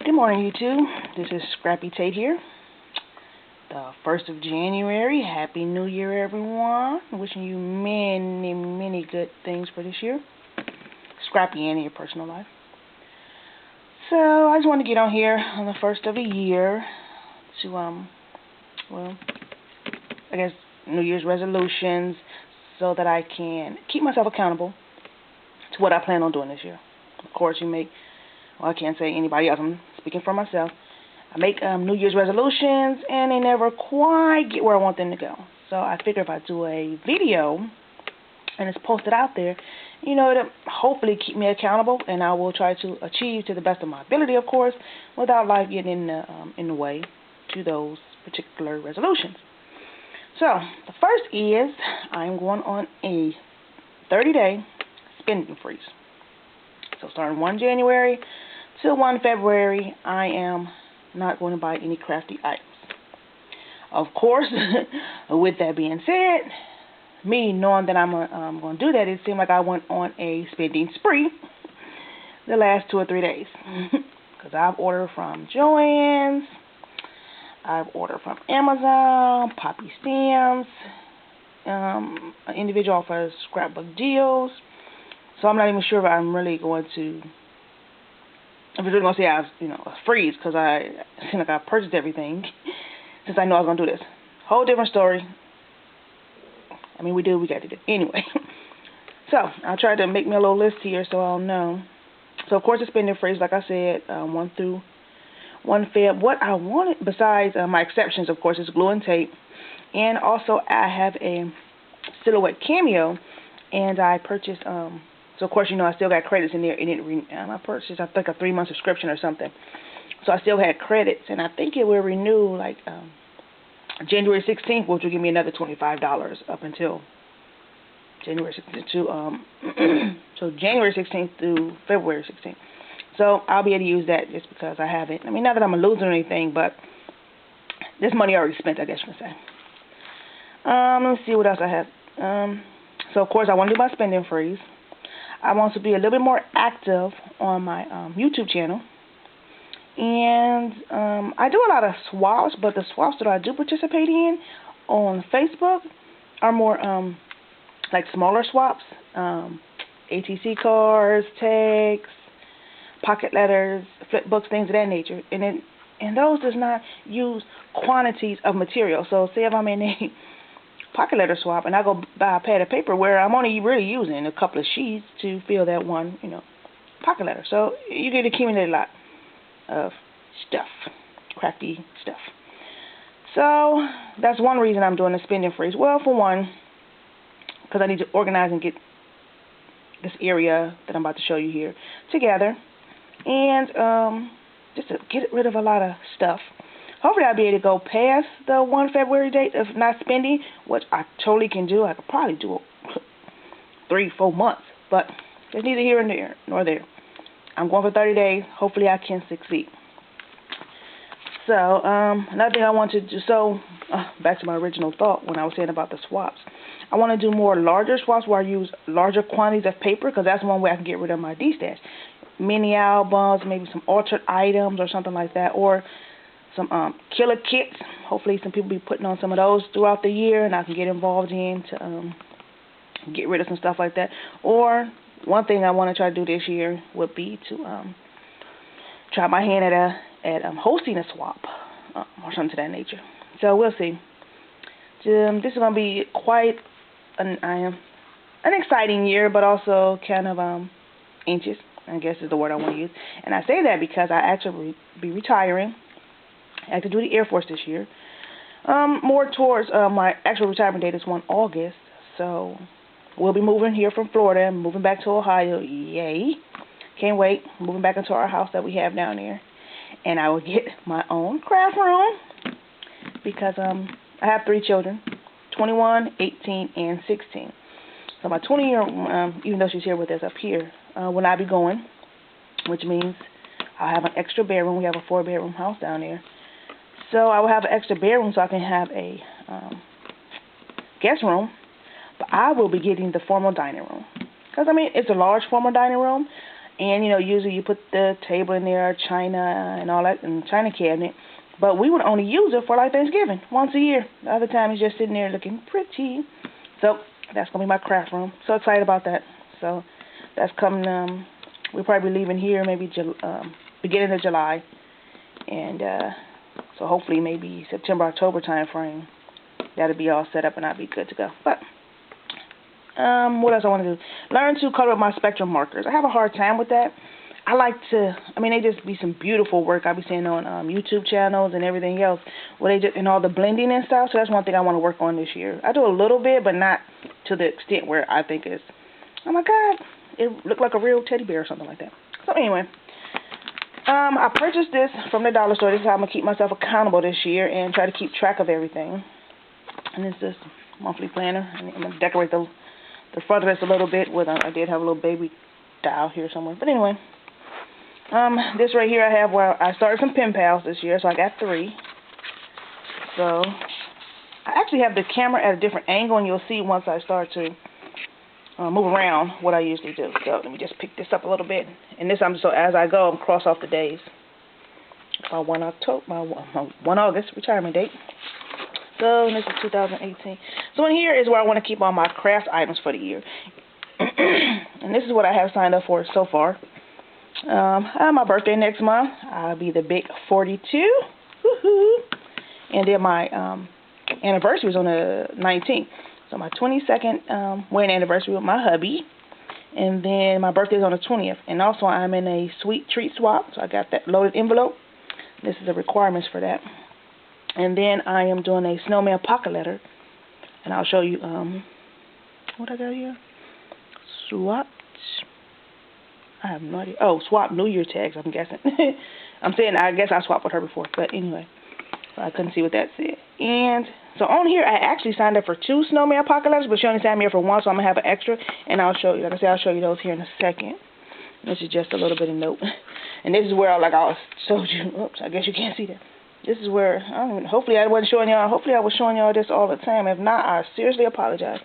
Good morning, YouTube. This is Scrappy Tate here. The 1st of January. Happy New Year, everyone. Wishing you many, many good things for this year. Scrappy and in your personal life. So, I just want to get on here on the 1st of the year to, well, I guess New Year's resolutions so that I can keep myself accountable to what I plan on doing this year. Of course, I can't say anybody else. I'm speaking for myself. I make New Year's resolutions, and they never quite get where I want them to go. So I figure if I do a video and it's posted out there, it'll hopefully keep me accountable, and I will try to achieve to the best of my ability, of course, without life getting in the way to those particular resolutions. So the first is I'm going on a 30-day spending freeze. So starting 1 January till 1 February, I am not going to buy any crafty items. Of course, with that being said, me knowing that I'm going to do that, it seemed like I went on a spending spree the last 2 or 3 days. Because I've ordered from Joann's, I've ordered from Amazon, Poppy Stems, an individual offers scrapbook deals. So I'm not even sure if I'm really going to, if we're going to say I was, a freeze, because I seem like I purchased everything since I know I was going to do this. Whole different story. I mean, we got to do it anyway. So I tried to make me a little list here so I'll know. So of course, the spending freeze, like I said, 1 through 1 Feb. What I wanted, besides my exceptions, of course, is glue and tape, and also I have a silhouette cameo, and I purchased So, of course, I still got credits in there. And I purchased, I think, a 3-month subscription or something. So I still had credits. And I think it will renew, like, January 16th, which will give me another $25 up until January 16th so January 16th through February 16th. So I'll be able to use that just because I have it. I mean, not that I'm a loser or anything, but this money already spent, I guess you can say. Let me see what else I have. So, of course, I want to do my spending freeze. I want to be a little bit more active on my YouTube channel. And I do a lot of swaps, but the swaps that I do participate in on Facebook are more like smaller swaps. ATC cards, tags, pocket letters, flip books, things of that nature. And those does not use quantities of material. So say if I'm in a pocket letter swap, and I go buy a pad of paper where I'm only really using a couple of sheets to fill that one, pocket letter. So you get accumulate a lot of stuff, crafty stuff. So that's one reason I'm doing the spending freeze. Well, for one, because I need to organize and get this area that I'm about to show you here together, and just to get rid of a lot of stuff. Hopefully I'll be able to go past the 1 February date of not spending, which I totally can do. I could probably do 3-4 months, but it's neither here nor there. I'm going for 30 days. Hopefully I can succeed. So another thing I want to do, back to my original thought when I was saying about the swaps. I want to do more larger swaps where I use larger quantities of paper, because that's one way I can get rid of my D-stash. Mini albums, maybe some altered items or something like that, or some killer kits. Hopefully some people be putting on some of those throughout the year, and I can get involved in to get rid of some stuff like that. Or one thing I want to try to do this year would be to try my hand at hosting a swap or something to that nature. So we'll see. This is going to be quite an exciting year, but also kind of anxious, I guess is the word I want to use. And I say that because I actually be retiring. I have to do the Air Force this year. More towards my actual retirement date is 1 August. So we'll be moving here from Florida and moving back to Ohio. Yay. Can't wait. Moving back into our house that we have down there. And I will get my own craft room because I have 3 children, 21, 18, and 16. So my 20-year-old, even though she's here with us up here, will not be going, which means I'll have an extra bedroom. We have a 4-bedroom house down there. So I will have an extra bedroom so I can have a guest room. But I will be getting the formal dining room. Because, it's a large formal dining room. And, usually you put the table in there, china and all that, and china cabinet. But we would only use it for like Thanksgiving, once a year. The other time it's just sitting there looking pretty. So that's going to be my craft room. So excited about that. So that's coming, we'll probably be leaving here maybe beginning of July. And so hopefully maybe September, October time frame, that'll be all set up and I'll be good to go. But what else I want to do? Learn to color with my spectrum markers. I have a hard time with that. I like to, they just be some beautiful work I be seeing on YouTube channels and everything else, where they just, and all the blending and stuff. So that's one thing I want to work on this year. I do a little bit, but not to the extent where I think it's, oh my God, it looked like a real teddy bear or something like that. So anyway, I purchased this from the dollar store. This is how I'm going to keep myself accountable this year and try to keep track of everything. And it's this monthly planner. I'm going to decorate the front of this a little bit with, I did have a little baby doll here somewhere. But anyway. This right here I have where I started some pen pals this year, so I got 3. So I actually have the camera at a different angle, and you'll see once I start to move around what I usually do. So let me just pick this up a little bit, and this so as I go, I'm cross off the days. My 1 August retirement date. So this is 2018. So in here is where I want to keep all my craft items for the year, and this is what I have signed up for so far. I have my birthday next month. I'll be the big 42. Woohoo! And then my anniversary is on the 19th. So my 22nd wedding anniversary with my hubby. And then my birthday is on the 20th. And also I'm in a sweet treat swap. So I got that loaded envelope. This is the requirements for that. And then I am doing a snowman pocket letter. And I'll show you what I got here. Swap. I have no idea. Oh, swap New Year tags, I'm guessing. I'm saying I guess I swapped with her before. But anyway, so I couldn't see what that said. And so on here, I actually signed up for 2 snowman pocket letters, but she only signed me up for 1, so I'm going to have an extra. And I'll show you. Like I said, I'll show you those here in a second. This is just a little bit of note. And this is where, I showed you. Oops, I guess you can't see that. This is where, hopefully I wasn't showing y'all. Hopefully I was showing y'all this all the time. If not, I seriously apologize.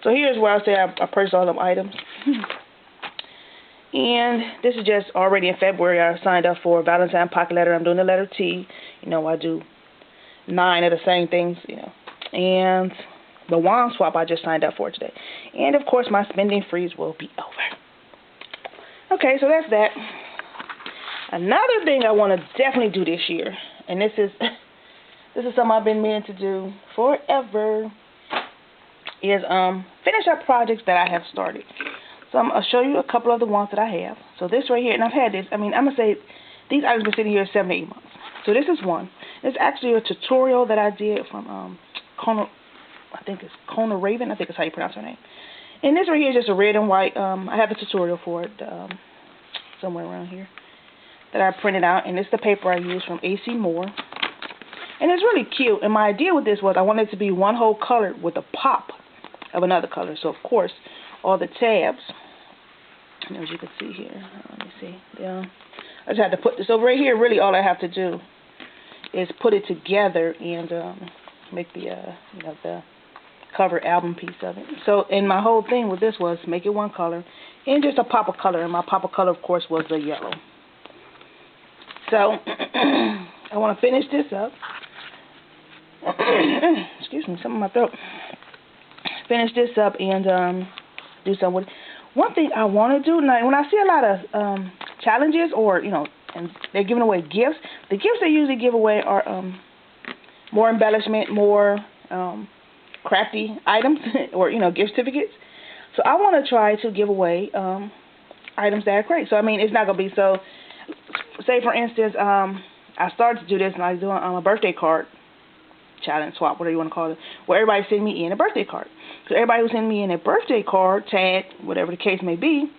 So here's where I say I purchased all them items. And this is just already in February. I signed up for a Valentine pocket letter. I'm doing the letter T. I do 9 of the same things, And the wand swap I just signed up for today. And, of course, my spending freeze will be over. Okay, so that's that. Another thing I want to definitely do this year, and this is something I've been meaning to do forever, is finish up projects that I have started. So I'm going to show you a couple of the ones that I have. So this right here, and I've had this, I'm going to say these items have been sitting here 7 to 8 months. So this is one. It's actually a tutorial that I did from Kona, I think it's Kona Raven. I think that's how you pronounce her name. And this right here is just a red and white. I have a tutorial for it somewhere around here that I printed out. And it's the paper I used from AC Moore. And it's really cute. And my idea with this was I wanted it to be one whole color with a pop of another color. So, of course, all the tabs, as you can see here, let me see, yeah, I just had to put this over right here. Really all I have to do is put it together and make the the cover album piece of it. So, and my whole thing with this was make it one color and just a pop of color, and my pop of color, of course, was the yellow. So I want to finish this up. Excuse me, something in my throat. Finish this up and do something with it. One thing I want to do, now, when I see a lot of challenges or, and they're giving away gifts, the gifts they usually give away are more embellishment, more crafty items or, gift certificates. So I want to try to give away items that are great. So, it's not going to be so, say, for instance, I started to do this and I was doing a birthday card challenge swap, whatever you want to call it, where everybody send me in a birthday card. So everybody who send me in a birthday card, tag, whatever the case may be,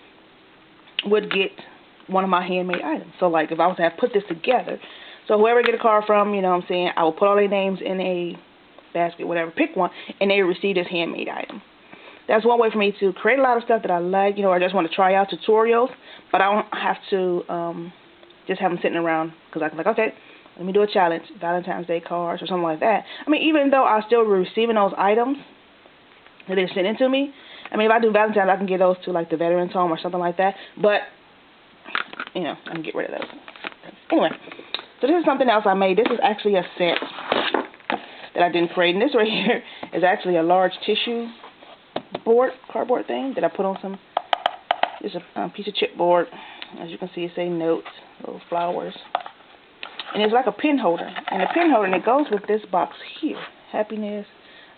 would get one of my handmade items. So, like, if I was to have put this together, so whoever I get a card from, I will put all their names in a basket, whatever, pick one, and they receive this handmade item. That's one way for me to create a lot of stuff that I like, I just want to try out tutorials, but I don't have to just have them sitting around, because I can okay, let me do a challenge, Valentine's Day cards or something like that. Even though I'll still be receiving those items that they're sending to me, if I do Valentine's, I can get those to, like, the Veterans Home or something like that. But you know, I can get rid of those. Anyway, so this is something else I made. This is actually a set that I didn't create. And this right here is actually a large tissue board, cardboard thing that I put on some, it's a piece of chipboard. As you can see, it say notes, little flowers. And it's like a pen holder. And the pen holder, and it goes with this box here. Happiness.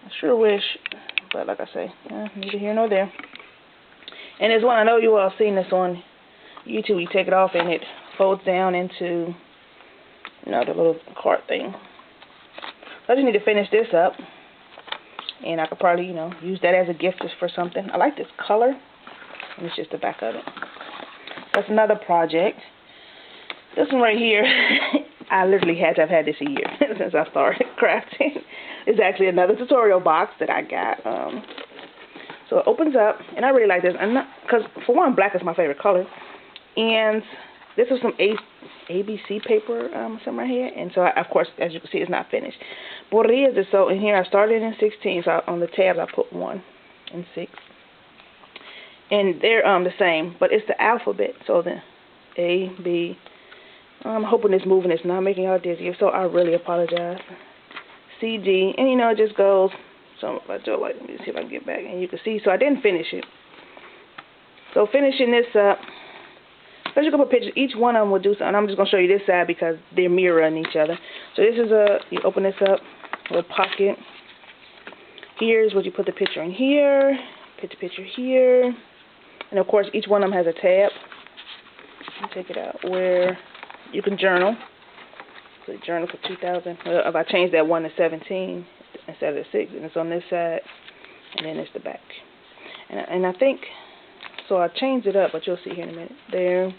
I sure wish, but like I say, neither here nor there. And there's one, I know you all seen this on YouTube. You take it off and it folds down into, you know, the little card thing. So I just need to finish this up. And I could probably, you know, use that as a gift just for something. I like this color. And it's just the back of it. That's another project. This one right here, I literally had to have had this a year since I started crafting. It's actually another tutorial box that I got. So it opens up, and I really like this. Because for one, black is my favorite color. And this is some ABC paper, something right here. And so, of course, as you can see, it's not finished. But what it is so in here, I started in 16. So on the tabs, I put 1 and 6. And they're the same, but it's the alphabet. So the A, B. I'm hoping this moving is not making y'all dizzy. If so, I really apologize. C, D, and you know, it just goes. So if I do it like, let me see if I can get back, and you can see. So I didn't finish it. So finishing this up, let's just go put pictures. Each one of them will do something. I'm just gonna show you this side because they're mirroring each other. So this is you open this up, a little pocket. Here's what you put the picture in here. Put the picture here, and of course each one of them has a tab. Let me take it out where you can journal. So journal for 2000. Well, if I change that 1 to 17 instead of the 6, and it's on this side, and then it's the back. And I think, so I changed it up, but you'll see here in a minute. There,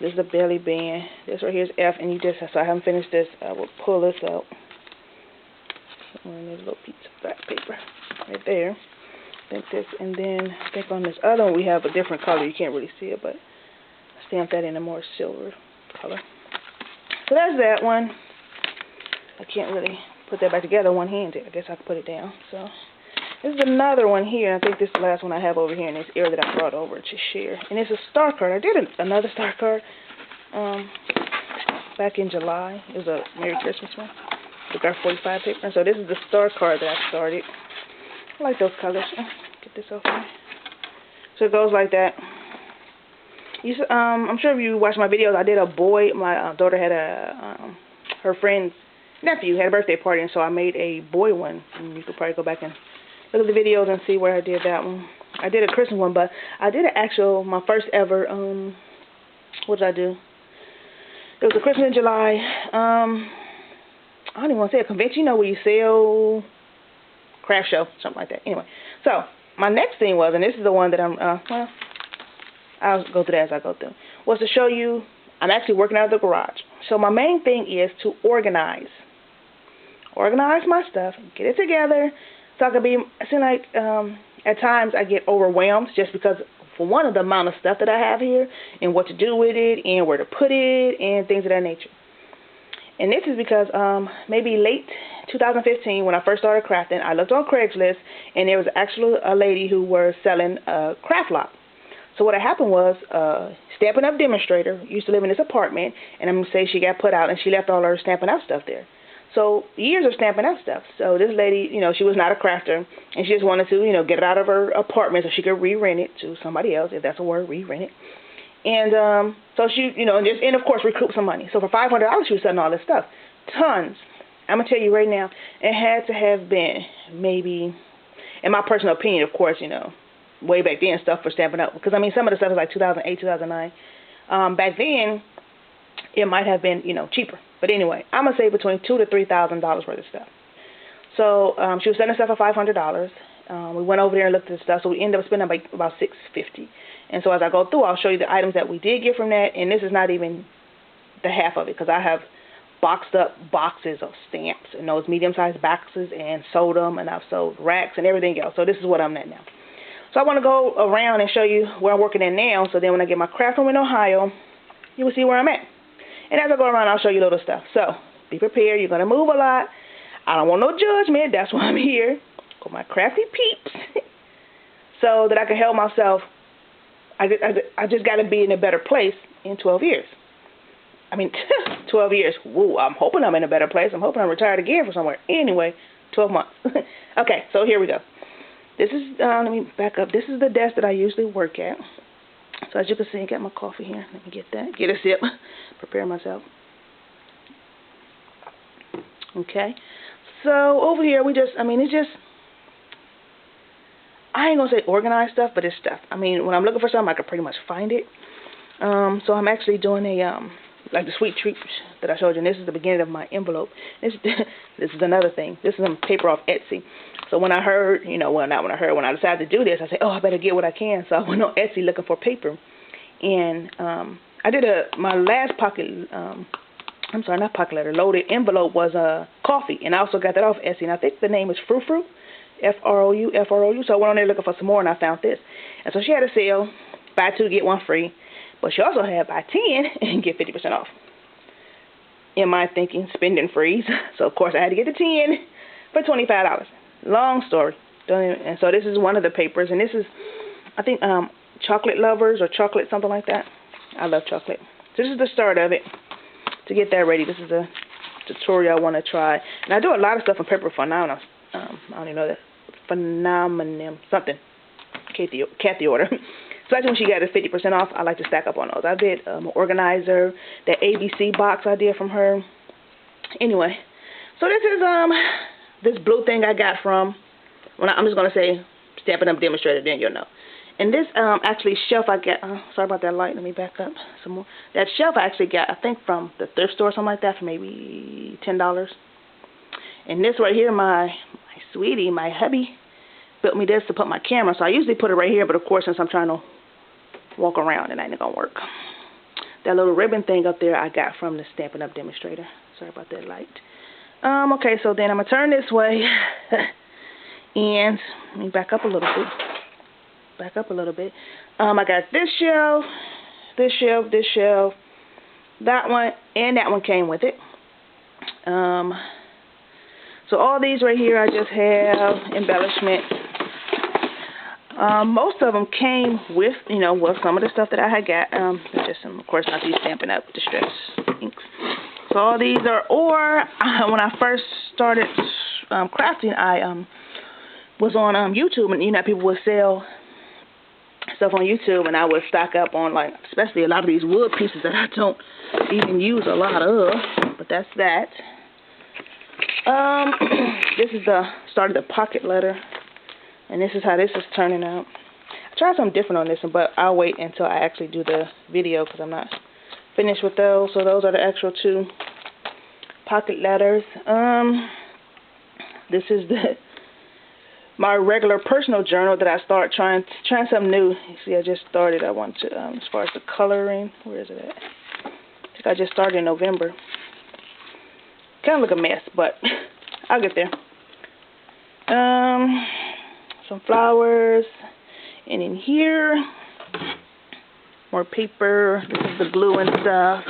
this is the belly band. This right here is F, and you just, so I haven't finished this. I will pull this out. And there's a little piece of black paper right there. I think this, and then I think on this other one we have a different color. You can't really see it, but I stamped that in a more silver color. So that's that one. I can't really put that back together one-handed. I guess I can put it down. So this is another one here. I think this is the last one I have over here in this area that I brought over to share. And it's a star card. I did another star card back in July. It was a Merry Christmas one. The Gar 45 paper. So this is the star card that I started. I like those colors. Get this off there. So it goes like that. I'm sure if you watch my videos, I did a boy. My daughter had her friend's nephew had a birthday party, and so I made a boy one. And you could probably go back and look at the videos and see where I did that one. I did a Christmas one, but I did my first ever, what did I do? It was a Christmas in July. I don't even want to say a convention, you know, where you sell craft show, something like that. Anyway, so my next thing was, and this is the one that well, I'll go through that as I go through, was to show you I'm actually working out of the garage. So my main thing is to organize my stuff, get it together, so I can be, it seems like at times I get overwhelmed just because, for one, of the amount of stuff that I have here and what to do with it and where to put it and things of that nature. And this is because maybe late 2015 when I first started crafting, I looked on Craigslist and there was actually a lady who was selling a craft lot. So what had happened was, Stampin' Up! Demonstrator used to live in this apartment, and I'm going to say she got put out, and she left all her Stampin' Up! Stuff there. So years of Stampin' Up! Stuff. So this lady, you know, she was not a crafter, and she just wanted to, you know, get it out of her apartment so she could re-rent it to somebody else, if that's a word, re-rent it. And so she, you know, and of course recoup some money. So for $500 she was selling all this stuff. Tons. I'm going to tell you right now, it had to have been maybe, in my personal opinion, of course, you know, way back then stuff for Stampin' Up! Because, I mean, some of the stuff was like 2008, 2009. Back then, it might have been, you know, cheaper. But anyway, I'm going to say between $2,000 to $3,000 worth of stuff. So she was selling stuff for $500. We went over there and looked at the stuff, so we ended up spending about $650. And so as I go through, I'll show you the items that we did get from that. And this is not even the half of it, because I have boxed up boxes of stamps and those medium-sized boxes and sold them, and I've sold racks and everything else. So this is what I'm at now. So I want to go around and show you where I'm working at now, so then when I get my craft room in Ohio, you will see where I'm at. And as I go around, I'll show you little stuff. So be prepared. You're going to move a lot. I don't want no judgment. That's why I'm here. For my crafty peeps. So that I can help myself. I just got to be in a better place in 12 years. I mean, 12 years. Woo, I'm hoping I'm in a better place. I'm hoping I'm retired again from somewhere. Anyway, 12 months. Okay, so here we go. This is, let me back up. This is the desk that I usually work at. So as you can see, I got my coffee here. Let me get that. Get a sip. Prepare myself. Okay. So over here, we just, I mean, it's just, I ain't going to say organized stuff, but it's stuff. I mean, when I'm looking for something, I can pretty much find it. So I'm actually doing a, like the sweet treats that I showed you, and this is the beginning of my envelope. This is another thing. This is some paper off Etsy. So when I heard, you know, well, not when I heard, when I decided to do this, I said, oh, I better get what I can. So I went on Etsy looking for paper. And I did my last loaded envelope was coffee. And I also got that off Etsy. And I think the name is Frou Frou, Frou. So I went on there looking for some more, and I found this. And so she had a sale, buy 2, get 1 free. But she also had buy 10 and get 50% off. In my thinking, spending freeze. So, of course, I had to get the 10 for $25. Long story. And so this is one of the papers. And this is, I think, chocolate lovers or chocolate, something like that. I love chocolate. So this is the start of it. To get that ready, this is a tutorial I want to try. And I do a lot of stuff on paper phenomenon. I don't even know that. Phenomenon, something. Kathy order. So actually when she got a 50% off, I like to stack up on those. I did an organizer, that ABC box I did from her. Anyway, so this is this blue thing I got from, I'm just going to say Stampin' Up! Demonstrator, then you'll know. And this actually shelf I got, sorry about that light, let me back up some more. That shelf I actually got, I think from the thrift store or something like that for maybe $10. And this right here, my sweetie, my hubby, built me this to put my camera. So I usually put it right here, but of course since I'm trying to walk around, it ain't gonna work. That little ribbon thing up there I got from the Stampin' Up! Demonstrator. Sorry about that light. Okay, so then I'm gonna turn this way and let me back up a little bit. I got this shelf, that one, and that one came with it. So all these right here I just have embellishments. Most of them came with, you know, with some of the stuff that I had got. Just some, of course, not these Stampin' Up! Distress inks. So all these are, or when I first started crafting, I was on YouTube, and you know, people would sell stuff on YouTube, and I would stock up on, like, especially a lot of these wood pieces that I don't even use a lot of. But that's that. This is the start of the pocket letter. And this is how this is turning out. I tried something different on this one, but I'll wait until I actually do the video because I'm not finished with those. So those are the actual 2 pocket letters. This is my regular personal journal that I start trying something new. You see, I just started. I want to, as far as the coloring, where is it at? I think I just started in November. Kind of look a mess, but I'll get there. Some flowers, and in here, more paper. This is the glue and stuff.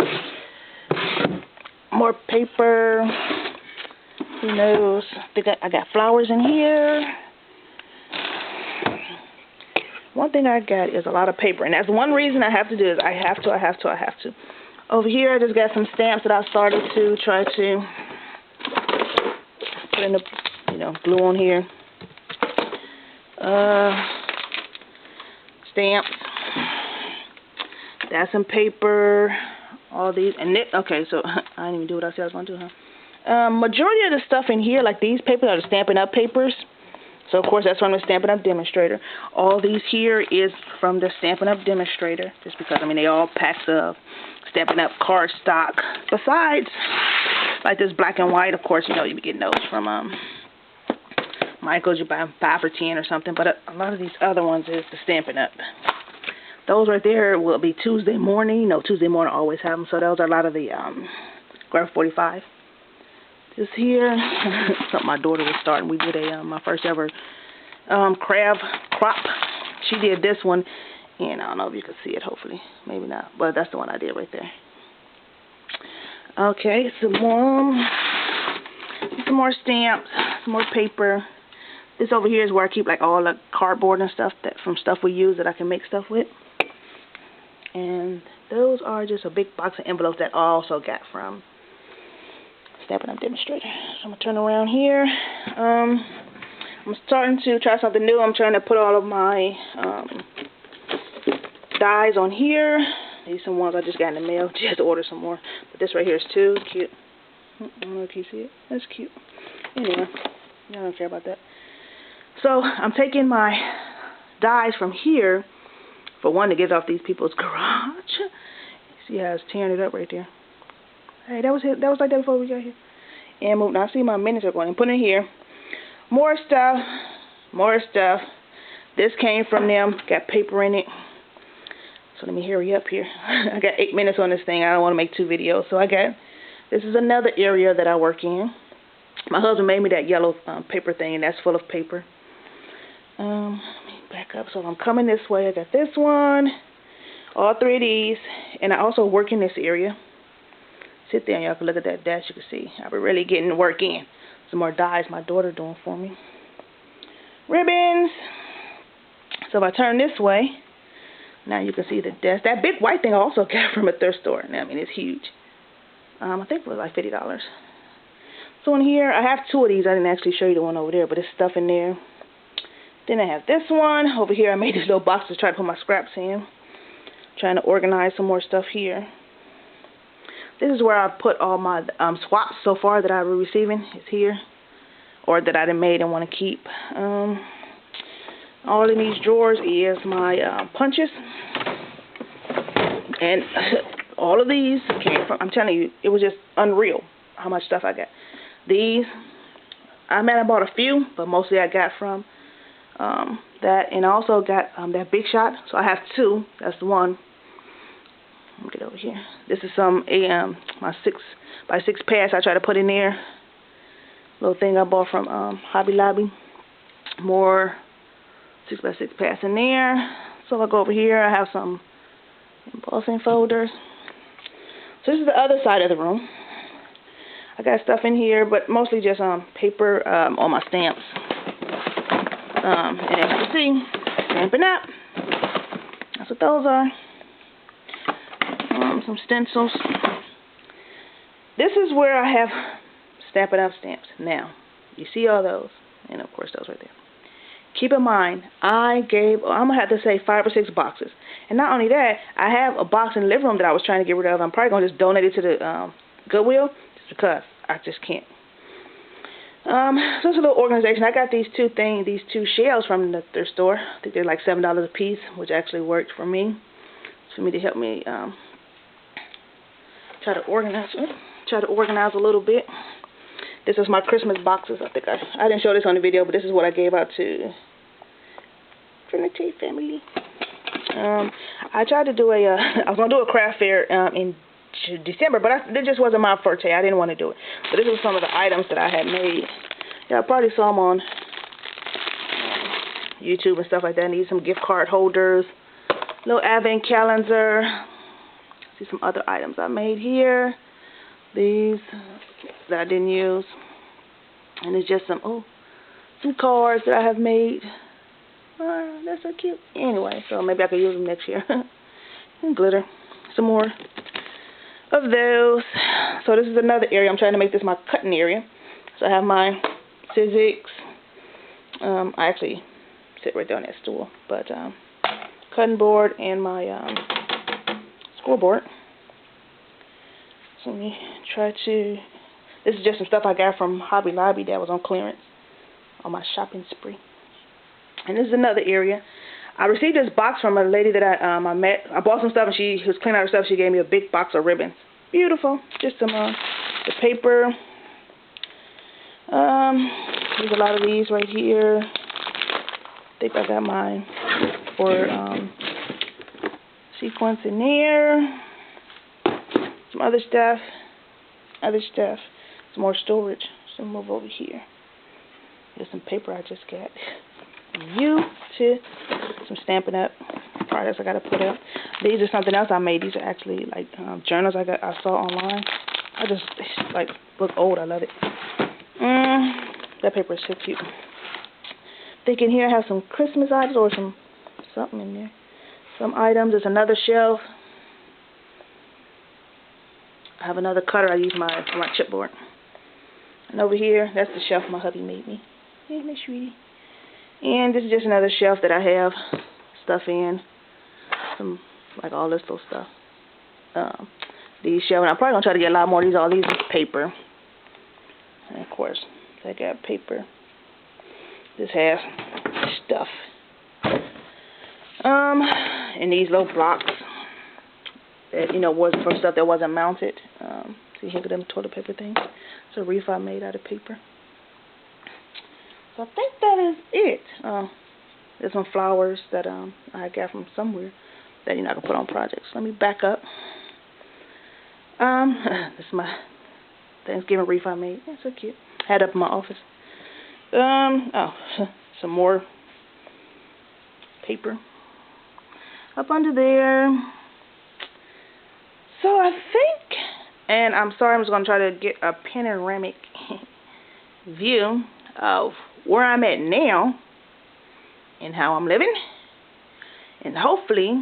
More paper. Who knows? I think I got flowers in here. One thing I got is a lot of paper, and that's one reason I have to do is I have to. Over here, I just got some stamps that I started to try to put in the, you know, glue on here. Stamps. That's some paper. All these. And this, okay, so I didn't even do what I said I was going to do, huh? Majority of the stuff in here, like these papers, are the Stampin' Up! Papers. So, of course, that's from the Stampin' Up! Demonstrator. All these here is from the Stampin' Up! Demonstrator. Just because, I mean, they all packs of Stampin' Up! Card stock. Besides, like this black and white, of course, you know, you be getting those from Michael's. You buy them 5 for $10 or something. But a lot of these other ones is the Stampin' Up! Those right there will be Tuesday morning. You know, Tuesday morning I always have them. So those are a lot of the Graph 45. This here, something my daughter was starting. We did a my first ever crab crop. She did this one, and I don't know if you can see it. Hopefully, maybe not, but that's the one I did right there. Okay, some more stamps, some more paper. This over here is where I keep like all the cardboard and stuff from stuff we use that I can make stuff with. And those are just a big box of envelopes that I also got from Stampin' Up! Demonstrator. So I'm going to turn around here. I'm starting to try something new. I'm trying to put all of my dies on here. These are some ones I just got in the mail. Just had to order some more. But this right here is too cute. I don't know if you see it. That's cute. Anyway, I don't care about that. So I'm taking my dies from here, for one, to get off these people's garage. See how it's tearing it up right there. Hey, that was like that before we got here. And move. Now see my minutes are going. And put it here. More stuff. More stuff. This came from them. Got paper in it. So let me hurry up here. I got 8 minutes on this thing. I don't want to make 2 videos. So this is another area that I work in. My husband made me that yellow paper thing, and that's full of paper. Let me back up. So I'm coming this way. I got this one, all 3 of these, and I also work in this area. Sit there and y'all can look at that dash. You can see I've been really getting the work in. Some more dies my daughter doing for me. Ribbons. So if I turn this way, now you can see the desk. That big white thing I also got from a thrift store. Now, I mean, it's huge. I think it was like $50. So in here, I have 2 of these. I didn't actually show you the one over there, but there's stuff in there. Then I have this one. Over here, I made this little box to try to put my scraps in. Trying to organize some more stuff here. This is where I put all my swaps so far that I've been receiving. It's here. Or that I done made and want to keep. All in these drawers is my punches. And all of these came from, I'm telling you, it was just unreal how much stuff I got. These, I might have bought a few, but mostly I got from that. And I also got that Big Shot. So I have 2. That's the one. Let me get over here. This is my 6x6 pads I try to put in there. Little thing I bought from Hobby Lobby. More 6x6 pads in there. So I go over here. I have some embossing folders. So this is the other side of the room. I got stuff in here, but mostly just paper on my stamps. And as you can see, Stampin' Up! That's what those are. Some stencils. This is where I have Stampin' Up! Stamps. Now, you see all those, and of course those right there. Keep in mind, I'm going to have to say 5 or 6 boxes. And not only that, I have a box in the living room that I was trying to get rid of. I'm probably going to just donate it to the Goodwill, just because I just can't. So it's a little organization. I got these 2 shells from the thrift store. I think they're like $7 a piece, which actually worked for me. For me to help me try to organize a little bit. This is my Christmas boxes. I think I didn't show this on the video, but this is what I gave out to Trinity family. I tried to do I was gonna do a craft fair in December, but this just wasn't my forte. I didn't want to do it. So this was some of the items that I had made. Yeah, I probably saw them on YouTube and stuff like that. I need some gift card holders, little advent calendar. See some other items I made here. These that I didn't use, and it's just some cards that I have made. That's so cute. Anyway, so maybe I could use them next year. And glitter, some more of those. So this is another area. I'm trying to make this my cutting area. So I have my Sizzix. I actually sit right there on that stool, but cutting board and my scoreboard. So let me try to. This is just some stuff I got from Hobby Lobby that was on clearance on my shopping spree. And this is another area. I received this box from a lady that I met. I bought some stuff and she was cleaning out her stuff. She gave me a big box of ribbons. Beautiful. Just some the paper. There's a lot of these right here. I think I got mine for sequence in there. Some other stuff. Some more storage. So move over here. There's some paper I just got. Some Stampin' Up! Products I gotta put up. These are something else I made. These are actually like journals I saw online. They like look old. I love it. That paper is so cute. Think in here I have some Christmas items or something in there. Some items. There's another shelf. I have another cutter I use for my chipboard. And over here, that's the shelf my hubby made me. Hey, Miss Sweetie. And this is just another shelf that I have stuff in. Some, like all this little stuff. These shelves, I'm probably going to try to get a lot more of these. All these is paper. And of course, I got paper. This has stuff. And these little blocks that, you know, was for stuff that wasn't mounted. See here, them toilet paper things. It's a reef I made out of paper. So I think that is it. There's some flowers that I got from somewhere that, you know, I can put on projects. Let me back up. This is my Thanksgiving wreath I made. That's so cute. Had it up in my office. Oh, some more paper up under there. So I think, and I'm sorry, I'm just going to try to get a panoramic view of where I'm at now and how I'm living. And hopefully,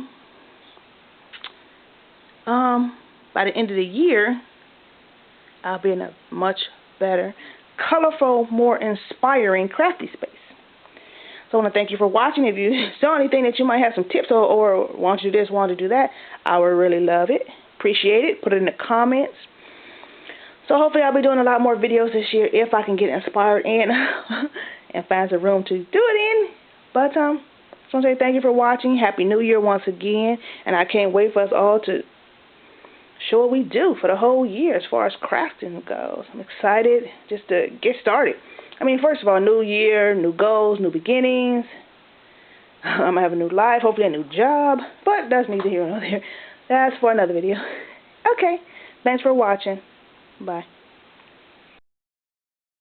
by the end of the year, I'll be in a much better, colorful, more inspiring crafty space. So I want to thank you for watching. If you saw anything that you might have some tips or want to do this, want to do that, I would really love it. Appreciate it. Put it in the comments. So hopefully I'll be doing a lot more videos this year if I can get inspired and and find some room to do it in. But just want to say thank you for watching. Happy New Year once again. And I can't wait for us all to show what we do for the whole year as far as crafting goes. I'm excited just to get started. I mean, first of all, new year, new goals, new beginnings. I'm going to have a new life, hopefully a new job. But that's neither here nor there. That's for another video. Okay. Thanks for watching. Bye.